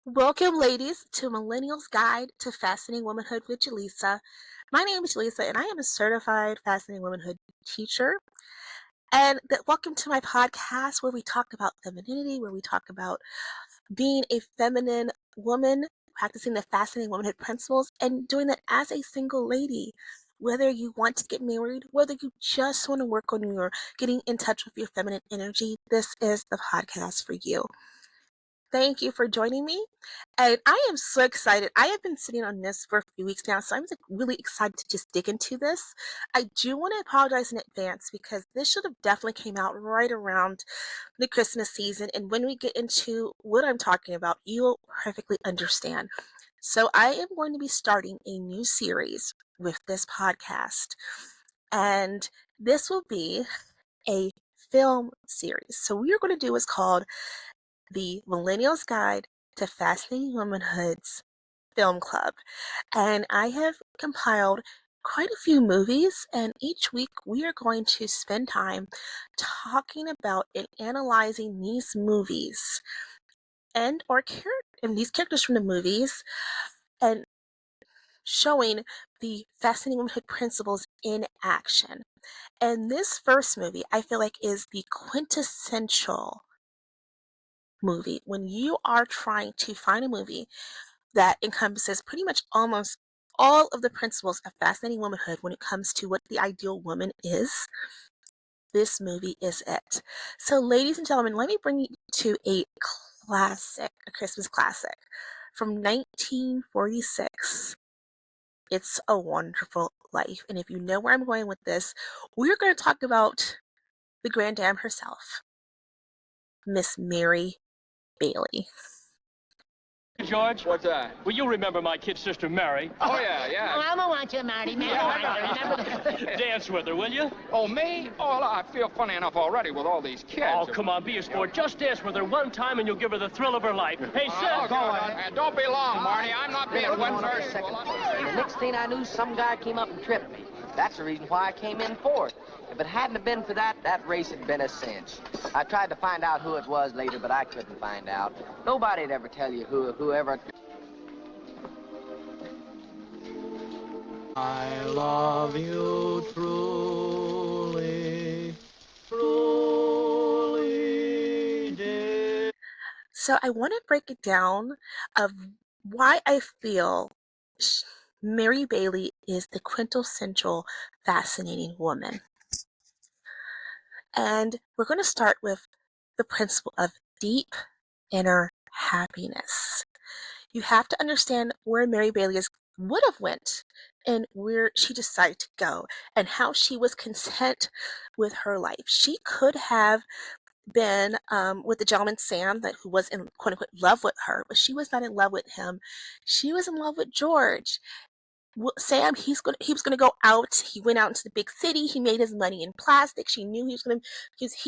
Welcome, ladies, to Millennial's Guide to Fascinating Womanhood with Jalisa. My name is Jalisa, and I am a certified Fascinating Womanhood teacher. Welcome to my podcast where we talk about femininity, where we talk about being a feminine woman, practicing the Fascinating Womanhood principles, and doing that as a single lady. Whether you want to get married, whether you just want to work on your getting in touch with your feminine energy, this is the podcast for you. Thank you for joining me. And I am so excited. I have been sitting on this for a few weeks now, so I'm really excited to just dig into this. I do want to apologize in advance because this should have definitely came out right around the Christmas season. And when we get into what I'm talking about, you will perfectly understand. So I am going to be starting a new series with this podcast. And this will be a film series. So what we're going to do is called the Millennial's Guide to Fascinating Womanhood's Film Club. And I have compiled quite a few movies, and each week we are going to spend time talking about and analyzing these movies and these characters from the movies and showing the fascinating womanhood principles in action. And this first movie, I feel like, is the quintessential movie when you are trying to find a movie that encompasses pretty much almost all of the principles of fascinating womanhood when it comes to what the ideal woman is. This movie is it. So, ladies and gentlemen, let me bring you to a Christmas classic from 1946. It's a Wonderful Life. And if you know where I'm going with this, we're going to talk about the Grand Dame herself, Miss Mary Bailey. George? What's that? Well, you remember my kid sister Mary. Oh, yeah. Oh, I don't want you, Marty. Remember? Dance with her, will you? Oh, me? Oh, I feel funny enough already with all these kids. Oh, come on, be a sport. Just dance with her one time and you'll give her the thrill of her life. Hey, Seth! Don't be long, Marty. I'm not being one a second. The next thing I knew, some guy came up and tripped me. That's the reason why I came in fourth. If it hadn't have been for that race had been a cinch. I tried to find out who it was later, but I couldn't find out. Nobody'd ever tell you whoever... I love you truly, truly, dear. So I want to break it down of why I feel Mary Bailey is the quintessential fascinating woman. And we're going to start with the principle of deep inner happiness. You have to understand where Mary Bailey would have went and where she decided to go and how she was content with her life. She could have been with the gentleman Sam who was in quote unquote love with her, but she was not in love with him. She was in love with George. Sam, he was gonna go out. He went out into the big city. He made his money in plastic. She knew he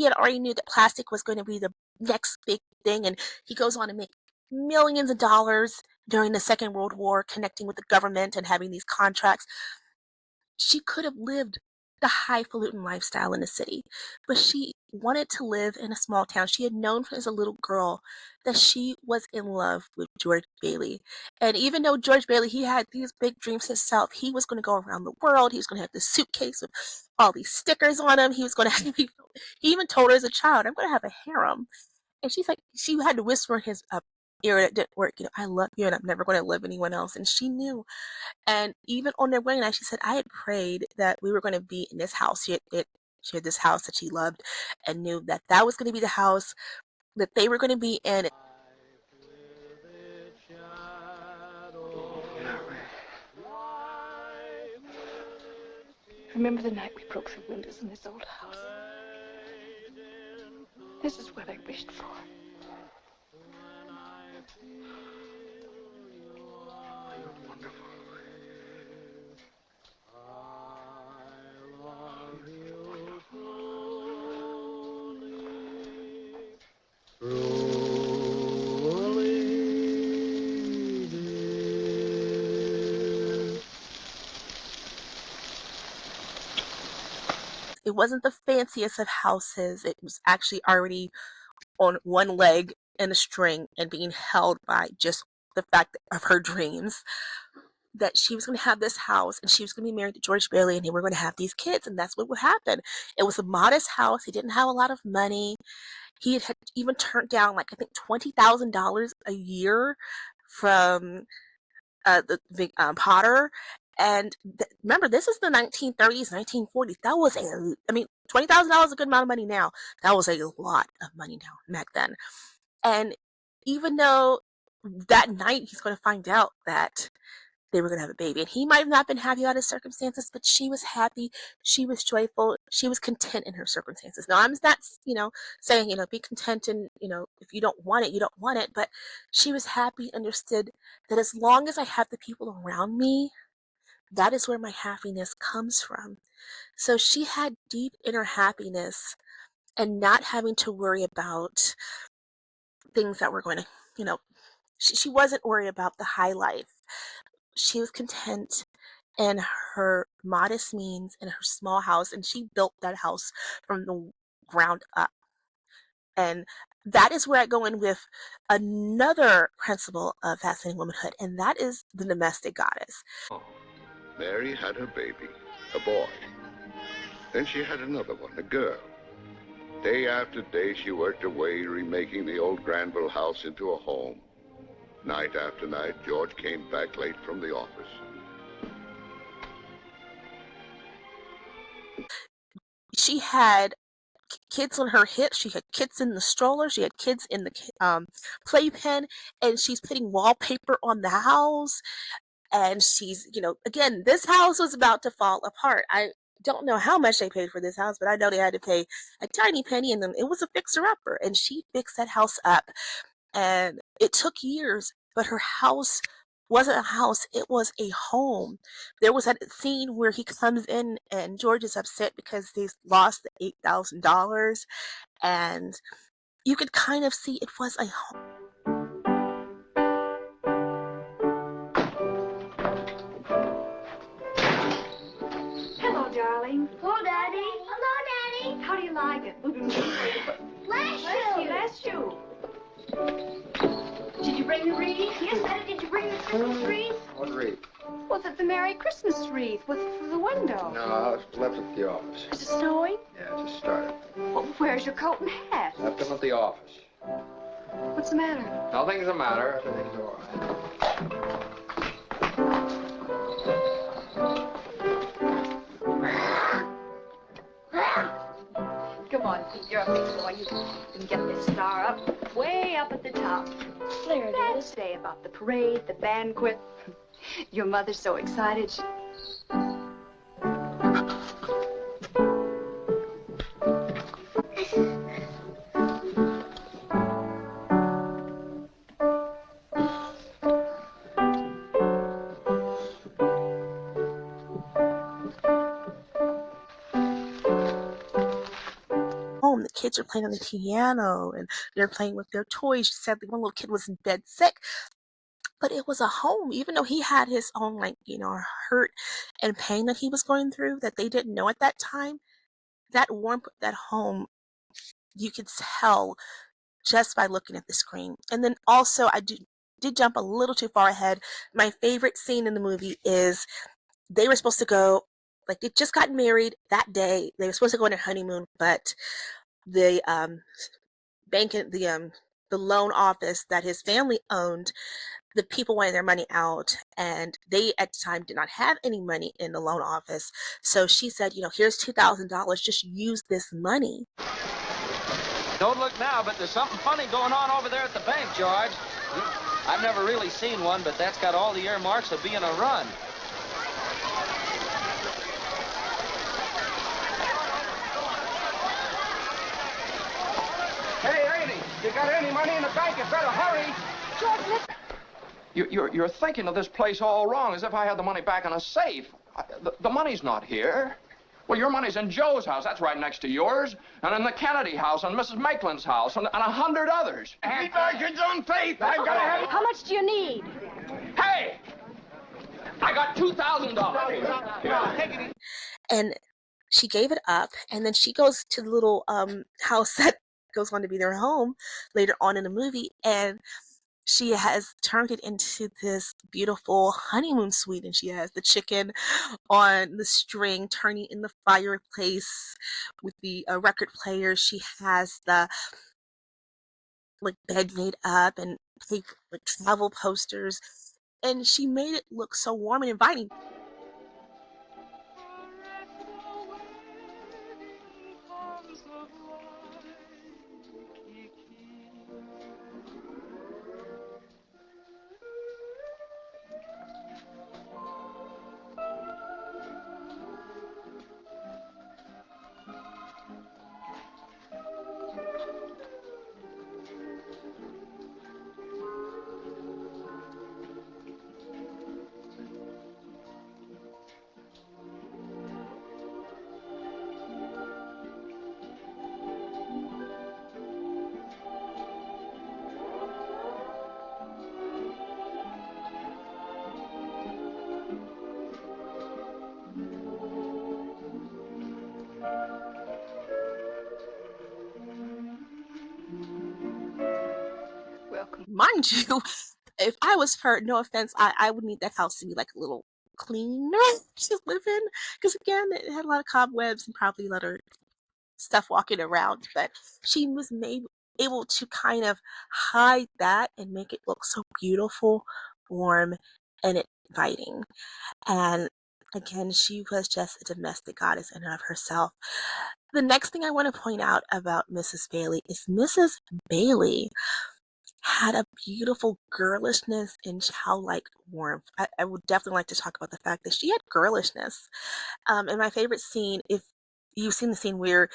had already knew that plastic was going to be the next big thing, and he goes on to make millions of dollars during the Second World War, connecting with the government and having these contracts. She could have lived the highfalutin lifestyle in the city, but she wanted to live in a small town. She had known as a little girl that she was in love with George Bailey. And even though George Bailey, he had these big dreams himself, he was going to go around the world. He was going to have this suitcase with all these stickers on him. He was going to have, he even told her as a child, I'm going to have a harem. And she's like, she had to whisper in his ear that didn't work, I love you and I'm never going to love anyone else. And she knew. And even on their wedding night, she said, I had prayed that we were going to be in this house. She had this house that she loved and knew that that was going to be the house that they were going to be in. Remember the night we broke through windows in this old house? This is what I wished for. It wasn't the fanciest of houses. It was actually already on one leg in a string and being held by just the fact of her dreams, that she was going to have this house and she was going to be married to George Bailey and they were going to have these kids, and that's what would happen. It was a modest house. He didn't have a lot of money. He had even turned down, like, I think $20,000 a year from the Potter. And remember, this is the 1930s, 1940s. That was $20,000 is a good amount of money now. That was a lot of money now back then. And even though that night he's going to find out that they were going to have a baby, and he might have not been happy about his circumstances, but she was happy, she was joyful, she was content in her circumstances. Now, I'm not, saying, be content, and, if you don't want it, you don't want it, but she was happy, understood that as long as I have the people around me, that is where my happiness comes from. So she had deep inner happiness and not having to worry about things that were going to, she wasn't worried about the high life. She was content in her modest means in her small house, and she built that house from the ground up. And that is where I go in with another principle of Fascinating Womanhood, and that is the domestic goddess. Mary had her baby, a boy. Then she had another one, a girl. Day after day, she worked away, remaking the old Granville house into a home. Night after night, George came back late from the office. She had kids on her hips, she had kids in the stroller, she had kids in the playpen, and she's putting wallpaper on the house. And she's, again, this house was about to fall apart. I don't know how much they paid for this house, but I know they had to pay a tiny penny, and then it was a fixer-upper, and she fixed that house up. And it took years, but her house wasn't a house, it was a home. There was that scene where he comes in and George is upset because they've lost the $8,000, and you could kind of see it was a home. Hello, darling. Hello, Daddy. Hello, Daddy. How do you like it? Bless you. Bless you. Did you bring the wreath? Yes, Daddy, did you bring the Christmas wreath? What wreath? Was it the Merry Christmas wreath with the window? No, it's left at the office. Is it snowing? Yeah, it just started. Well, where's your coat and hat? Left them at the office. What's the matter? Nothing's the matter. Everything's all right. Come on, Pete, you're a big boy. You can get this star up, way up at the top. There it Bad is. say about the parade, the banquet. Your mother's so excited. Home, the kids are playing on the piano and they're playing with their toys. Sadly, one little kid was in bed sick, but it was a home, even though he had his own, hurt and pain that he was going through that they didn't know at that time. That warmth, that home, you could tell just by looking at the screen. And then also, I did jump a little too far ahead. My favorite scene in the movie is they were supposed to go, they just got married that day. They were supposed to go on their honeymoon, but the the loan office that his family owned, the people wanted their money out, and they at the time did not have any money in the loan office. So she said, here's $2,000, just use this money. Don't look now, but there's something funny going on over there at the bank, George. I've never really seen one, but that's got all the earmarks of being a run. Hey, lady, you got any money in the bank? You better hurry. George, listen. You're thinking of this place all wrong, as if I had the money back in a safe. The money's not here. Well, your money's in Joe's house. That's right next to yours. And in the Kennedy house, and Mrs. Maitland's house, and 100 others. Keep Atkins on faith. I've got to have... How much do you need? Hey! I got $2,000. Take it easy. And she gave it up, and then she goes to the little house that goes on to be their home later on in the movie, and she has turned it into this beautiful honeymoon suite, and she has the chicken on the string turning in the fireplace with the record player. She has the like bed made up and paper, like travel posters, and she made it look so warm and inviting. Mind you, if I was her, no offense, I would need that house to be like a little cleaner to live in. Because again, it had a lot of cobwebs and probably a lot of stuff walking around. But she was able to kind of hide that and make it look so beautiful, warm, and inviting. And again, she was just a domestic goddess in and of herself. The next thing I want to point out about Mrs. Bailey is Mrs. Bailey had a beautiful girlishness and childlike warmth. I would definitely like to talk about the fact that she had girlishness. And my favorite scene, if you've seen the scene where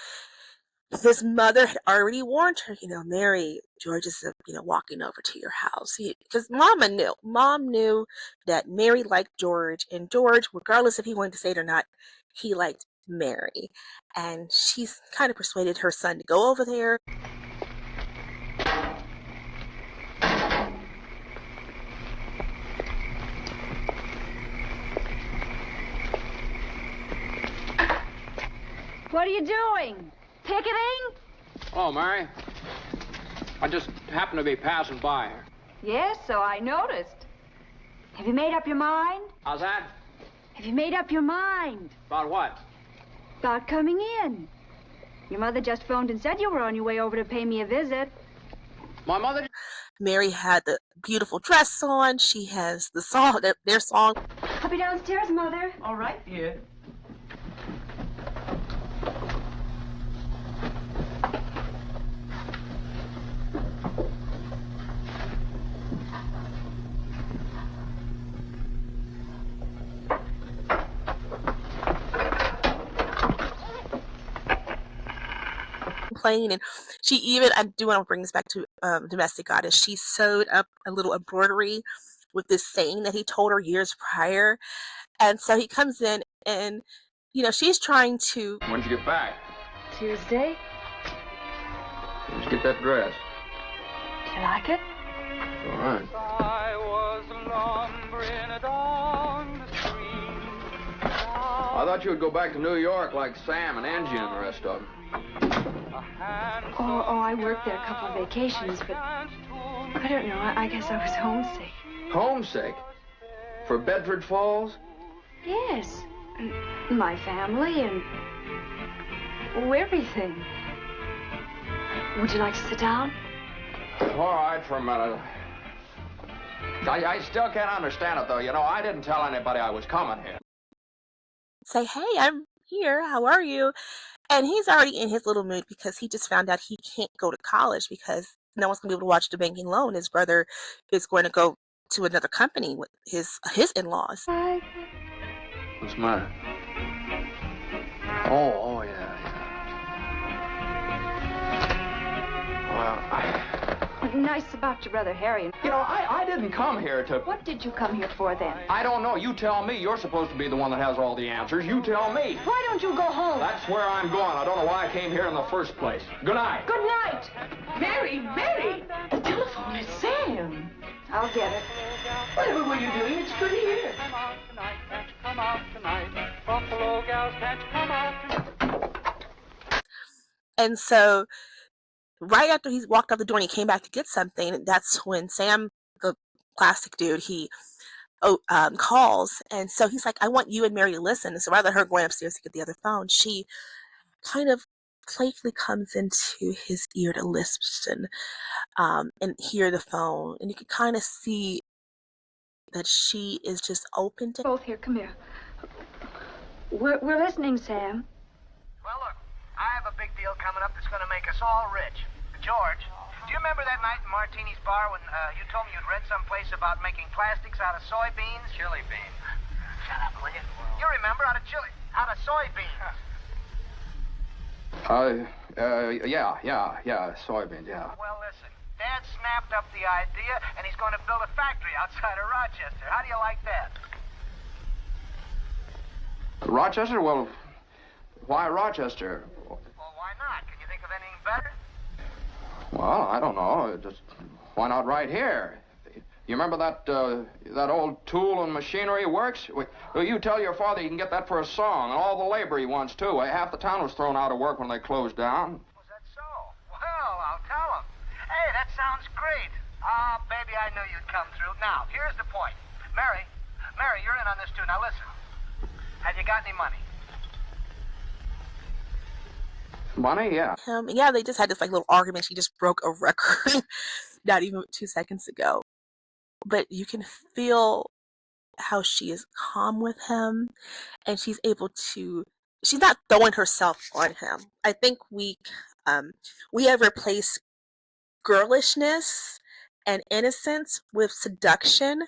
his mother had already warned her, Mary, George is, walking over to your house. Because Mom knew that Mary liked George, and George, regardless if he wanted to say it or not, he liked Mary. And she's kind of persuaded her son to go over there. What are you doing? Picketing? Oh, Mary. I just happened to be passing by her. Yes, so I noticed. Have you made up your mind? How's that? Have you made up your mind? About what? About coming in. Your mother just phoned and said you were on your way over to pay me a visit. My mother? Mary had the beautiful dress on. She has the song, their song. I'll be downstairs, Mother. All right, dear. Playing, and she even, I do want to bring this back to domestic goddess, she sewed up a little embroidery with this saying that he told her years prior. And so he comes in and she's trying to. When'd you get back? Tuesday. Where'd you get that dress? Do you like it? All right. I was lumbering down the street. I thought you would go back to New York like Sam and Angie and the rest of them. Oh, I worked there a couple of vacations, but I don't know. I guess I was homesick. Homesick? For Bedford Falls? Yes. And my family and everything. Would you like to sit down? All right, for a minute. I still can't understand it, though. I didn't tell anybody I was coming here. Say, hey, I'm here. How are you? And he's already in his little mood because he just found out he can't go to college because no one's going to be able to watch the banking loan. His brother is going to go to another company with his in-laws. What's the matter? Oh, yeah. Well, Nice about your brother Harry. I didn't come here to... What did you come here for, then? I don't know. You tell me. You're supposed to be the one that has all the answers. You tell me. Why don't you go home? That's where I'm going. I don't know why I came here in the first place. Good night. Good night. Mary! The telephone is Sam. I'll get it. Whatever were you doing? It's good here. Come out tonight. Buffalo gals, can't you come out tonight? And so right after he walked out the door and he came back to get something, that's when Sam, the plastic dude, he calls. And so he's like, I want you and Mary to listen. And so rather than her going upstairs to get the other phone, she kind of playfully comes into his ear to listen and hear the phone. And you can kind of see that she is just open to... Both here, come here. We're listening, Sam. Well, look, I have a big deal coming up that's going to make us all rich. George, do you remember that night in Martini's bar when you told me you'd read someplace about making plastics out of soybeans? Chili bean. Shut up, will you? You remember, out of soybeans. Yeah, soybeans, yeah. Well, listen, Dad snapped up the idea, and he's going to build a factory outside of Rochester. How do you like that? Rochester? Well, why Rochester? Well, why not? Can you think of anything better? Well, I don't know. Just why not right here? You remember that old tool and machinery works? Well, you tell your father you can get that for a song, and all the labor he wants, too. Half the town was thrown out of work when they closed down. Was that so? Well, I'll tell him. Hey, that sounds great. Ah, baby, I knew you'd come through. Now, here's the point. Mary, you're in on this, too. Now, listen. Have you got any money? Money, yeah. Yeah, they just had this like little argument. She just broke a record not even 2 seconds ago. But you can feel how she is calm with him, and she's able to... She's not throwing herself on him. I think we have replaced girlishness and innocence with seduction,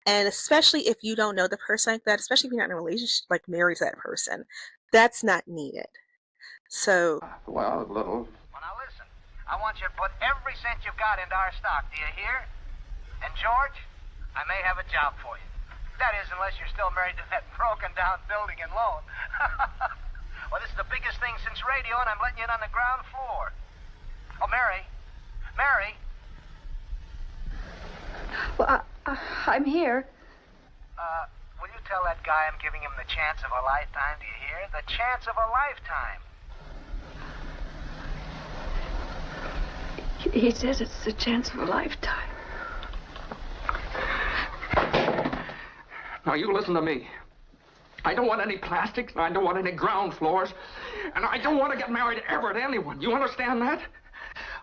and especially if you don't know the person like that, especially if you're not in a relationship like married to that person, that's not needed. So, well, a little. Well, now listen. I want you to put every cent you've got into our stock. Do you hear? And George, I may have a job for you. That is, unless you're still married to that broken-down building and loan. Well, this is the biggest thing since radio, and I'm letting you in on the ground floor. Oh, Mary. Well, I'm here. Will you tell that guy I'm giving him the chance of a lifetime? Do you hear? The chance of a lifetime. He says it's the chance of a lifetime. Now, you listen to me. I don't want any plastics, and I don't want any ground floors, and I don't want to get married ever to anyone. You understand that?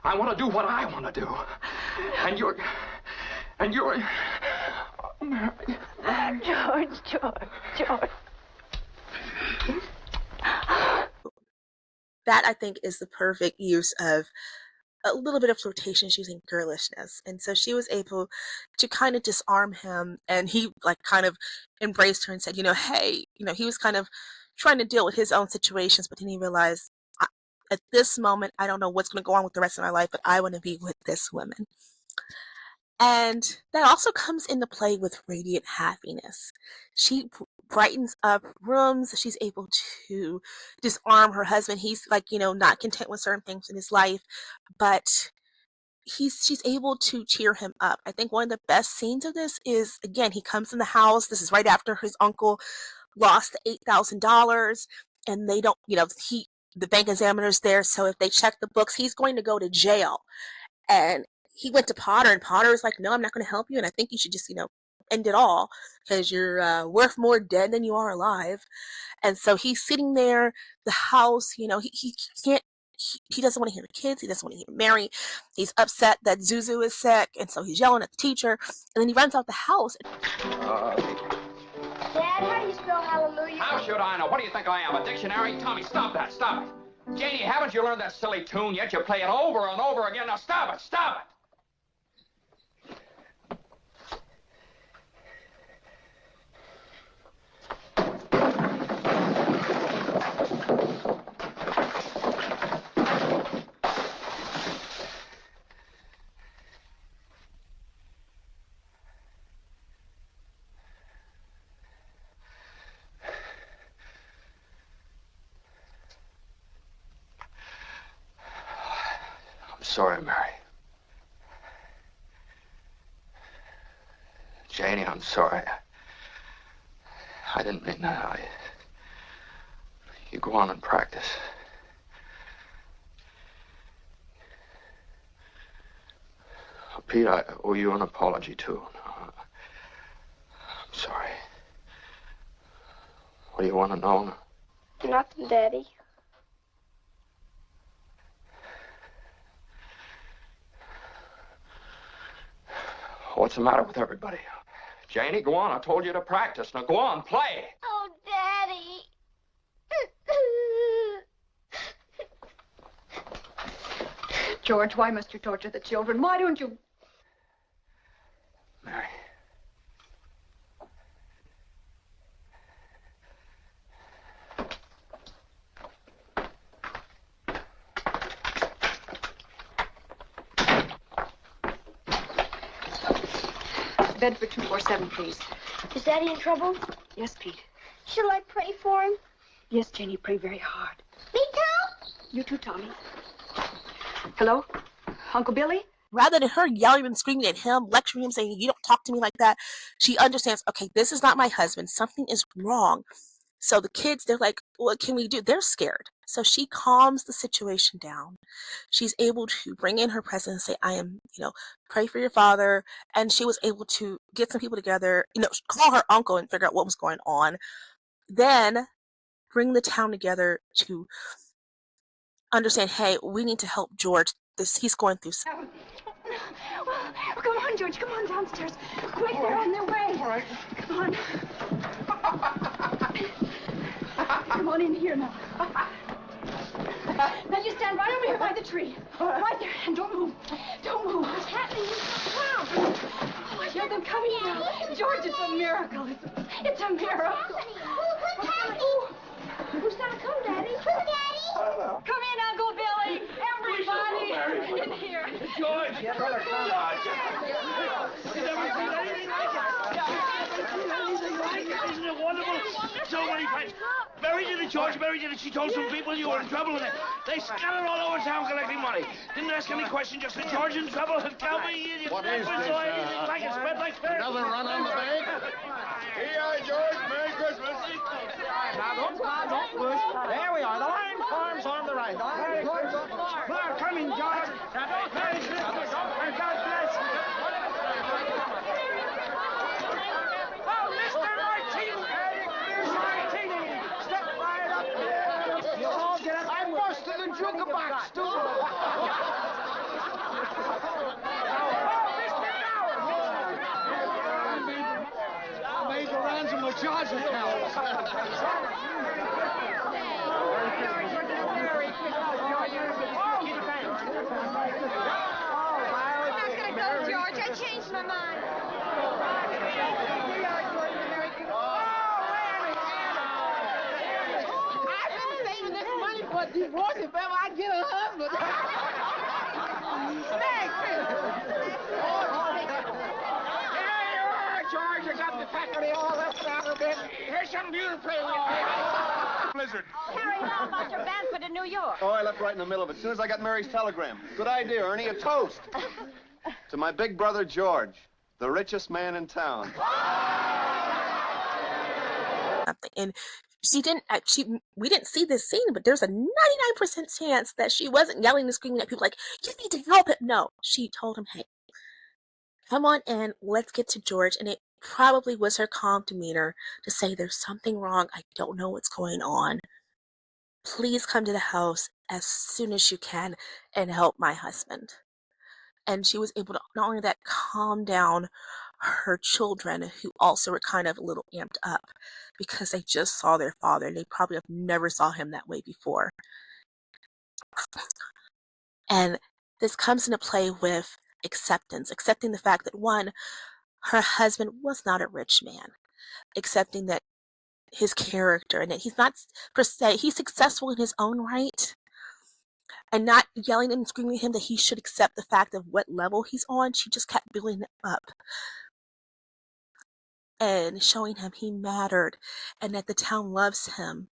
I want to do what I want to do. And you're... George. That, I think, is the perfect use of a little bit of flirtation. She's using girlishness. And so she was able to kind of disarm him, and he like kind of embraced her and said, hey, he was kind of trying to deal with his own situations, but then he realized, at this moment, I don't know what's going to go on with the rest of my life, but I want to be with this woman. And that also comes into play with radiant happiness. She brightens up rooms. She's able to disarm her husband. He's like, not content with certain things in his life, but she's able to cheer him up. I think one of the best scenes of this is, again, he comes in the house. This is right after his uncle lost the $8,000, and they don't, the bank examiner's there. So if they check the books, he's going to go to jail. And he went to Potter, and Potter was like, no, I'm not going to help you. And I think you should just, end it all, because you're worth more dead than you are alive. And so he's sitting there, the house, he can't, he doesn't want to hear the kids. He doesn't want to hear Mary. He's upset that Zuzu is sick. And so he's yelling at the teacher. And then he runs out the house. Dad, how do you spell hallelujah? How should I know? What do you think I am, a dictionary? Tommy, stop that, stop it. Janie, haven't you learned that silly tune yet? You play it over and over again. Now stop it, stop it. Sorry, Mary. Janie, I'm sorry. I didn't mean that. You go on and practice. Pete, I owe you an apology, too. I'm sorry. What do you want to know? Nothing, Daddy. What's the matter with everybody? Janie, go on. I told you to practice. Now go on, play. Oh, Daddy. George, why must you torture the children? Why don't you... Mary. Bed for 247, please. Is Daddy in trouble? Yes, Pete. Shall I pray for him? Yes, Jenny, pray very hard. Me too? You too, Tommy. Hello? Uncle Billy? Rather than her yelling and screaming at him, lecturing him, saying, you don't talk to me like that, she understands, okay, this is not my husband. Something is wrong. So the kids, they're like, what can we do? They're scared. So she calms the situation down. She's able to bring in her presence and say, I am, pray for your father. And she was able to get some people together, call her uncle and figure out what was going on. Then bring the town together to understand, hey, we need to help George. He's going through something. Oh, come on, George. Come on downstairs. Quick, they're on their way. All right. Come on. Come on in here now. Now you stand right over here by the tree. Right there. And don't move. Don't move. What's happening? Wow. Oh, I hear them coming now. George, it's a miracle. It's a miracle. What's happening? Who's gonna come, Daddy? Who, Daddy? Come in, Uncle Billy. Everybody in here. George! Get her come on. Isn't it wonderful? So many friends. Mary did it, George. Mary did it. She told some people you were in trouble, and they scattered all over town collecting money. Didn't ask any question, just said George in trouble. Tell me, What is this, like it spread like fair. Another run on the bank? Here, George. Merry Christmas. Now, don't push. There we are. The line forms on the right. Well, come in, George. Merry Christmas. And God bless you. Oh, Mr. Martini. Here's Martini. Step right up here. You all get up. I busted the jukebox, too. I made the rounds of my charge account. George, I changed my mind. I've been saving this money for a divorce if ever I get a husband. Merry Christmas. There you are, George. You got the faculty all left out of it. Here's some beautiful play with you. Blizzard. Harry, how about your Banford in New York? Oh, I left right in the middle of it. As soon as I got Mary's telegram. Good idea, Ernie. A toast. To my big brother, George, the richest man in town. And we didn't see this scene, but there's a 99% chance that she wasn't yelling and screaming at people like, you need to help him. No, she told him, hey, come on in, let's get to George. And it probably was her calm demeanor to say, there's something wrong. I don't know what's going on. Please come to the house as soon as you can and help my husband. And she was able to not only that calm down her children, who also were kind of a little amped up because they just saw their father and they probably have never saw him that way before. And this comes into play with acceptance, accepting the fact that one, her husband was not a rich man, accepting that his character and that he's not per se, he's successful in his own right. And not yelling and screaming at him that he should accept the fact of what level he's on. She just kept building him up and showing him he mattered and that the town loves him.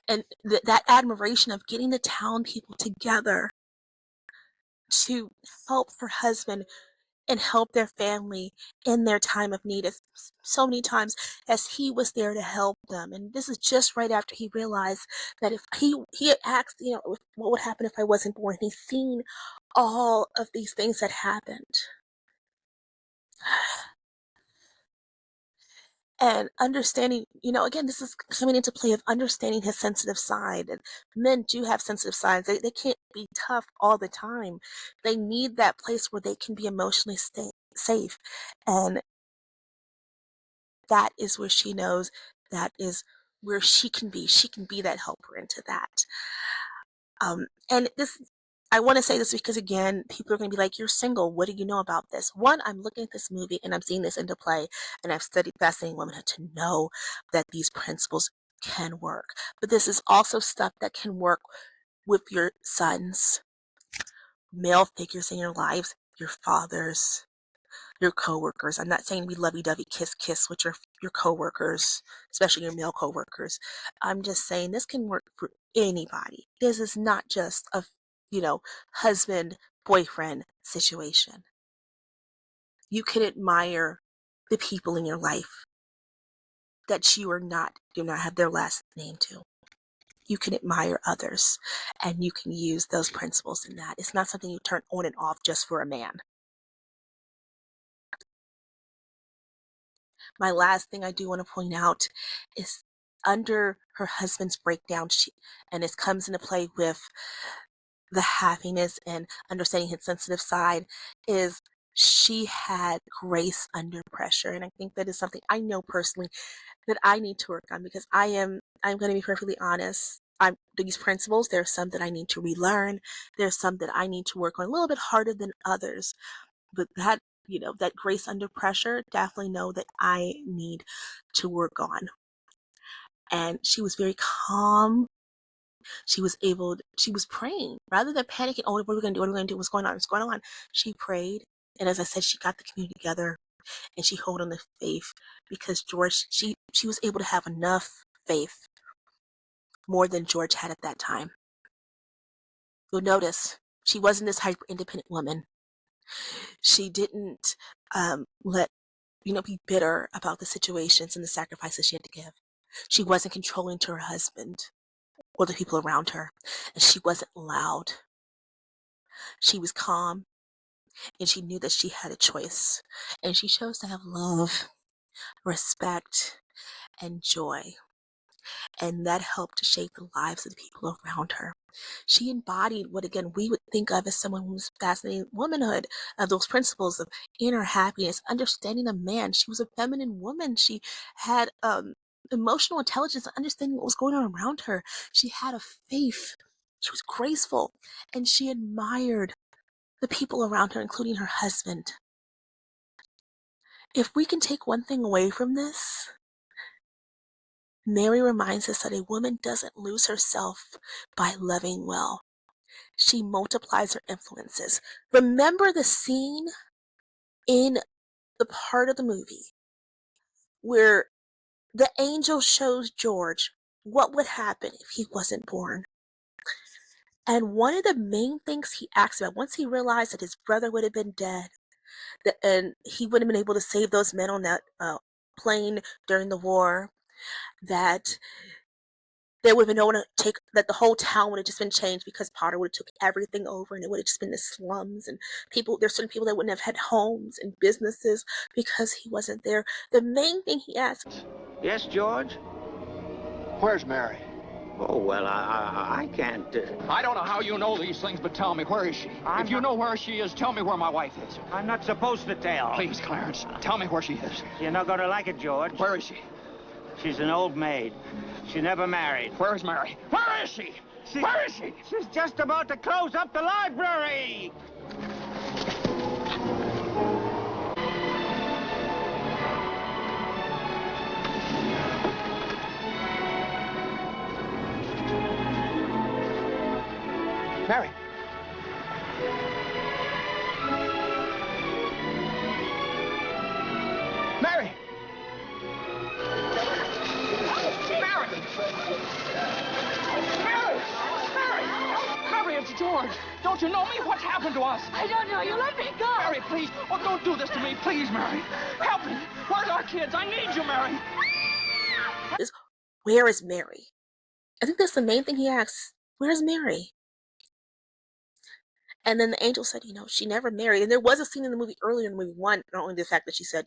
And that admiration of getting the town people together to help her husband and help their family in their time of need as so many times as he was there to help them. And this is just right after he realized that if he had asked, what would happen if I wasn't born? He's seen all of these things that happened. And understanding, again, this is coming into play of understanding his sensitive side. And men do have sensitive sides. They can't be tough all the time. They need that place where they can be emotionally safe. And that is where she knows that is where she can be. She can be that helper into that. And this, I want to say this because, again, people are going to be like, you're single. What do you know about this? One, I'm looking at this movie and I'm seeing this into play, and I've studied Fascinating Womanhood to know that these principles can work. But this is also stuff that can work with your sons, male figures in your lives, your fathers, your coworkers. I'm not saying be lovey-dovey, kiss with your coworkers, especially your male coworkers. I'm just saying this can work for anybody. This is not just a, husband boyfriend situation. You can admire the people in your life that do not have their last name to. You can admire others, and you can use those principles in that. It's not something you turn on and off just for a man. My last thing I do want to point out is under her husband's breakdown, and this comes into play with the happiness and understanding his sensitive side, is she had grace under pressure. And I think that is something I know personally that I need to work on, because I'm going to be perfectly honest. These principles, there's some that I need to relearn. There's some that I need to work on a little bit harder than others. But that, that grace under pressure, definitely know that I need to work on. And she was very calm. She was praying rather than panicking. Oh, what are we going to do? What are we going to do? What's going on? What's going on? She prayed. And as I said, she got the community together, and she held on to faith, because George, she was able to have enough faith, more than George had at that time. You'll notice she wasn't this hyper independent woman. She didn't be bitter about the situations and the sacrifices she had to give. She wasn't controlling to her husband or the people around her, and she wasn't loud. She was calm, and she knew that she had a choice, and she chose to have love, respect, and joy, and that helped to shape the lives of the people around her. She embodied what, again, we would think of as someone who's fascinating womanhood, those principles of inner happiness, understanding a man. She was a feminine woman. She had emotional intelligence, understanding what was going on around her. She had a faith. She was graceful, and she admired the people around her, including her husband. If we can take one thing away from this, Mary reminds us that a woman doesn't lose herself by loving well. She multiplies her influences. Remember the scene in the part of the movie where the angel shows George what would happen if he wasn't born. And one of the main things he asks about, once he realized that his brother would have been dead, and he wouldn't have been able to save those men on that plane during the war, that there would have been no one to take, that the whole town would have just been changed, because Potter would have took everything over, and it would have just been the slums, and there's certain people that wouldn't have had homes and businesses because he wasn't there. The main thing he asked. Yes, George? Where's Mary? Oh, well, I can't... I don't know how you know these things, but tell me, where is she? If you know where she is, tell me where my wife is. I'm not supposed to tell. Please, Clarence, tell me where she is. You're not going to like it, George. Where is she? She's an old maid. She never married. Where is Mary? Where is she? Where is she? She's just about to close up the library. Mary. Mary! Mary, it's George. Don't you know me? What's happened to us? I don't know. You let me go. Mary, please. Oh, don't do this to me. Please, Mary. Help me. Where's our kids? I need you, Mary. Where is Mary? I think that's the main thing he asks. Where's Mary? And then the angel said, she never married. And there was a scene in the movie earlier in the movie one, not only the fact that she said,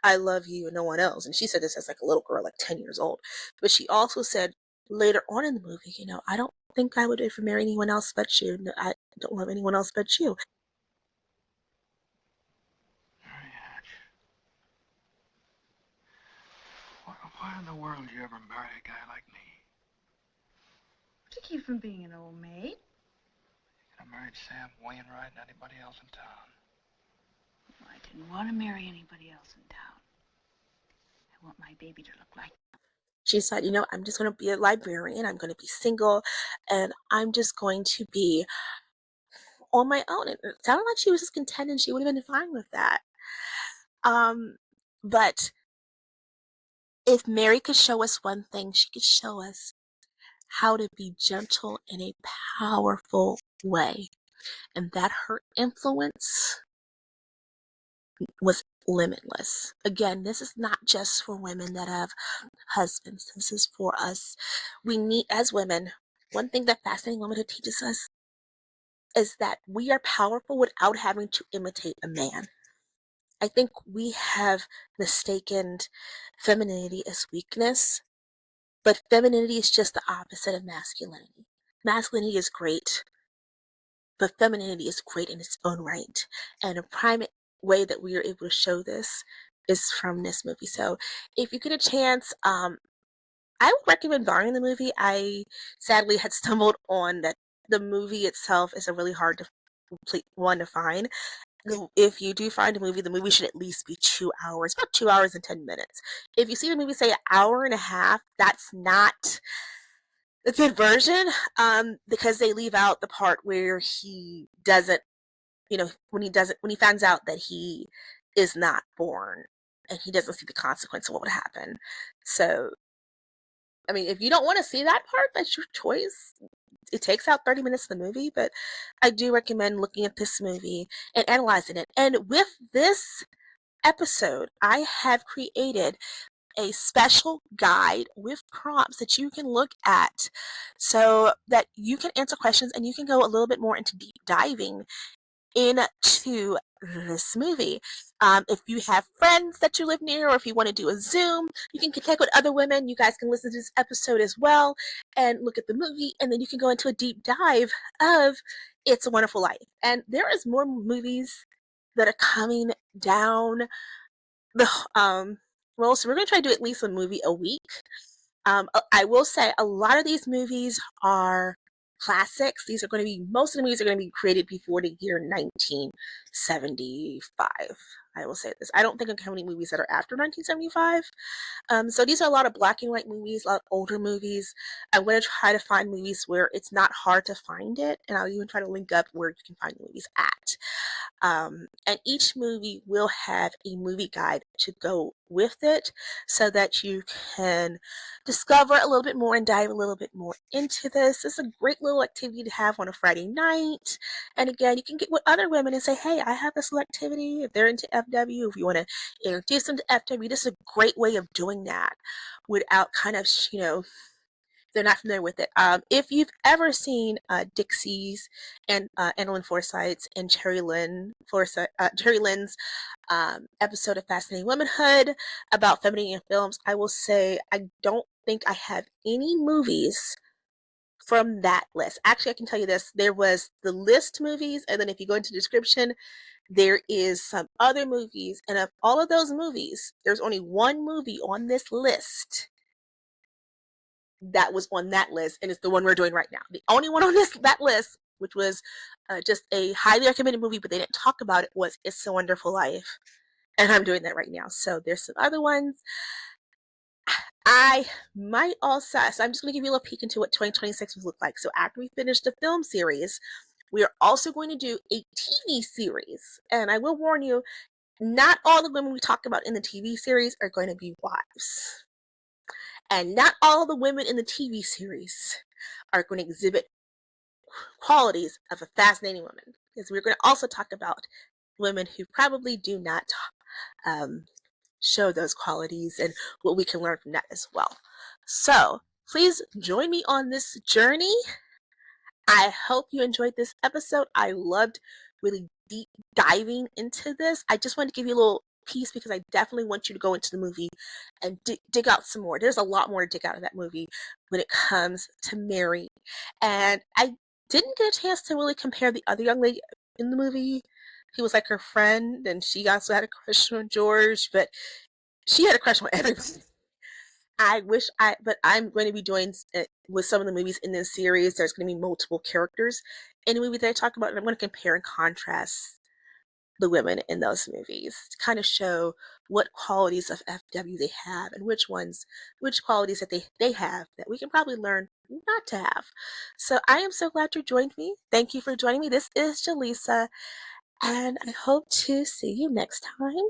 I love you and no one else. And she said this as like a little girl, like 10 years old. But she also said later on in the movie, I don't think I would ever marry anyone else but you. No, I don't love anyone else but you. Why in the world would you ever marry a guy like me? To keep from being an old maid. You could have married Sam Wainwright and anybody else in town. Well, I didn't want to marry anybody else in town. I want my baby to look like. She said, I'm just going to be a librarian. I'm going to be single. And I'm just going to be on my own. And it sounded like she was just content and she would have been fine with that. But if Mary could show us one thing, she could show us how to be gentle in a powerful way. And that her influence was limitless. Again, this is not just for women that have husbands. This is for us. We need, as women, one thing that Fascinating Womanhood teaches us is that we are powerful without having to imitate a man. I think we have mistaken femininity as weakness, but femininity is just the opposite of masculinity. Masculinity is great, but femininity is great in its own right. And a prime way that we are able to show this is from this movie. So if you get a chance, I would recommend borrowing the movie. I sadly had stumbled on that the movie itself is a really hard to complete one to find. If you do find a movie, the movie should at least be 2 hours, about 2 hours and 10 minutes. If you see the movie say an hour and a half, that's not the good version, because they leave out the part where he doesn't, when he finds out that he is not born and he doesn't see the consequence of what would happen. So, I mean, if you don't want to see that part, that's your choice. It takes out 30 minutes of the movie, but I do recommend looking at this movie and analyzing it. And with this episode, I have created a special guide with prompts that you can look at so that you can answer questions and you can go a little bit more into deep diving into this movie. If you have friends that you live near, or if you want to do a Zoom, you can connect with other women. You guys can listen to this episode as well and look at the movie, and then you can go into a deep dive of It's a Wonderful Life. And there is more movies that are coming down the well, so we're going to try to do at least a movie a week. I will say a lot of these movies are classics. Most of the movies are going to be created before the year 1975. I will say this. I don't think of how many movies that are after 1975. So these are a lot of black and white movies, a lot of older movies. I'm going to try to find movies where it's not hard to find it, and I'll even try to link up where you can find the movies at. And each movie will have a movie guide to go with it so that you can discover a little bit more and dive a little bit more into this. It's a great little activity to have on a Friday night. And again, you can get with other women and say, hey, I have this little activity. If they're into FW, if you want to introduce them to FW, this is a great way of doing that without kind of, they're not familiar with it. If you've ever seen Dixie's and Annalyn Forsythe's and Cherry Lynn's episode of Fascinating Womanhood about femininity in films, I will say I don't think I have any movies from that list. Actually, I can tell you this. There was the list movies, and then if you go into the description, there is some other movies. And of all of those movies, there's only one movie on this list that was on that list, and it's the one we're doing right now. The only one on that list, which was just a highly recommended movie, but they didn't talk about it, was It's a Wonderful Life. And I'm doing that right now. So there's some other ones. I might also, so I'm just going to give you a little peek into what 2026 will look like. So after we finish the film series, we are also going to do a TV series. And I will warn you, not all the women we talk about in the TV series are going to be wives. And not all the women in the TV series are going to exhibit qualities of a fascinating woman. Because we're going to also talk about women who probably do not show those qualities and what we can learn from that as well. So please join me on this journey I hope you enjoyed this episode. I loved really deep diving into this. I just wanted to give you a little piece because I definitely want you to go into the movie and dig out some more. There's a lot more to dig out of that movie when it comes to Mary. And I didn't get a chance to really compare the other young lady in the movie. He was like her friend, and she also had a crush on George, but she had a crush on everybody. But I'm going to be doing with some of the movies in this series. There's going to be multiple characters in the movie that I talk about, and I'm going to compare and contrast the women in those movies to kind of show what qualities of FW they have and which qualities that they have that we can probably learn not to have. So I am so glad you joined me. Thank you for joining me. This is Jalisa, and I hope to see you next time.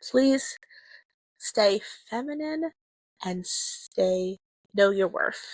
Please stay feminine and know your worth.